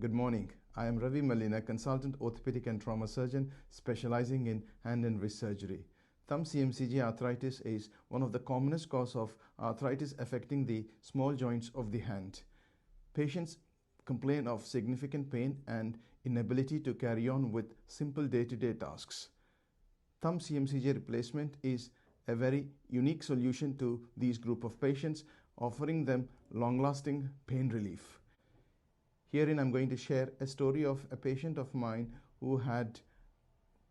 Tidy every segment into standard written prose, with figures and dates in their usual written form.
Good morning. I am Ravi Mallina, consultant orthopedic and trauma surgeon specializing in hand and wrist surgery. Thumb CMCJ arthritis is one of the commonest causes of arthritis affecting the small joints of the hand. Patients complain of significant pain and inability to carry on with simple day-to-day tasks. Thumb CMCJ replacement is a very unique solution to these group of patients, offering them long-lasting pain relief. Herein I'm going to share a story of a patient of mine who had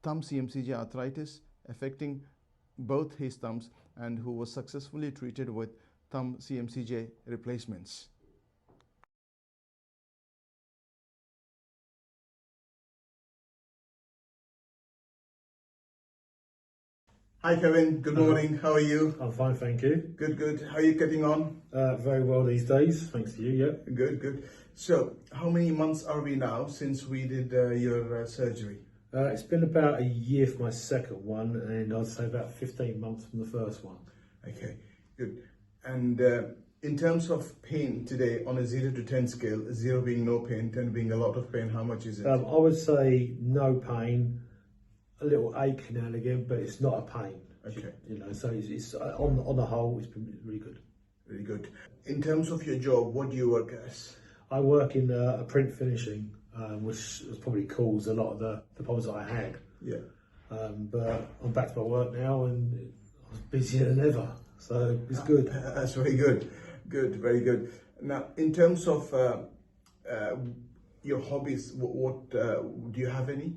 thumb CMCJ arthritis affecting both his thumbs and who was successfully treated with thumb CMCJ replacements. Hi Kevin, good morning. How are you? I'm fine, thank you. Good. How are you getting on? Very well these days, thanks to you, yeah. Good. So, how many months are we now since we did your surgery? It's been about a year for my second one, and I'd say about 15 months from the first one. Okay, good. And in terms of pain today, on a 0 to 10 scale, 0 being no pain, 10 being a lot of pain, how much is it? I would say no pain, a little ache now and again, but it's not a pain. Okay. You know, so it's on the whole, it's been really good. Really good. In terms of your job, what do you work as? I work in a print finishing, which has probably caused a lot of the problems that I had. Yeah. But I'm back to my work now, and I was busier than ever, so it's good. That's very good. Very good. Now, in terms of your hobbies, what do you have any?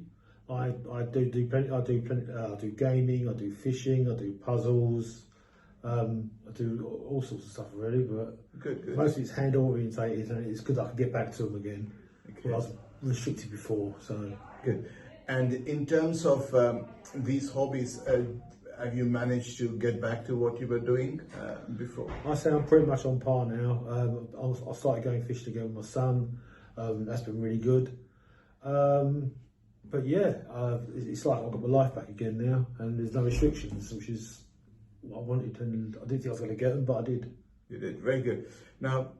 I do plenty. I do gaming. I do fishing. I do puzzles. I do all sorts of stuff really, but good. Mostly it's hand orientated, and it's good that I can get back to them again. Okay. Well, I was restricted before, so good. And in terms of these hobbies, have you managed to get back to what you were doing before? I say I'm pretty much on par now. I started going fishing again with my son. That's been really good. But yeah, it's like I've got my life back again now, and there's no restrictions, which is what I wanted, and I didn't think I was going to get them, but I did. You did, very good. Now,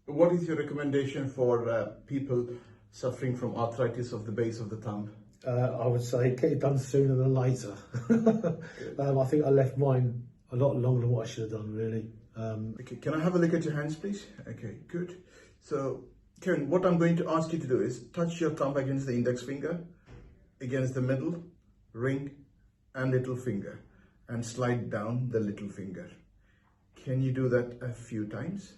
what is your recommendation for people suffering from arthritis of the base of the thumb? I would say get it done sooner than later. I think I left mine a lot longer than what I should have done, really. Okay, can I have a look at your hands, please? Okay, good. So, Kevin, what I'm going to ask you to do is touch your thumb against the index finger, against the middle, ring, and little finger, and slide down the little finger. Can you do that a few times?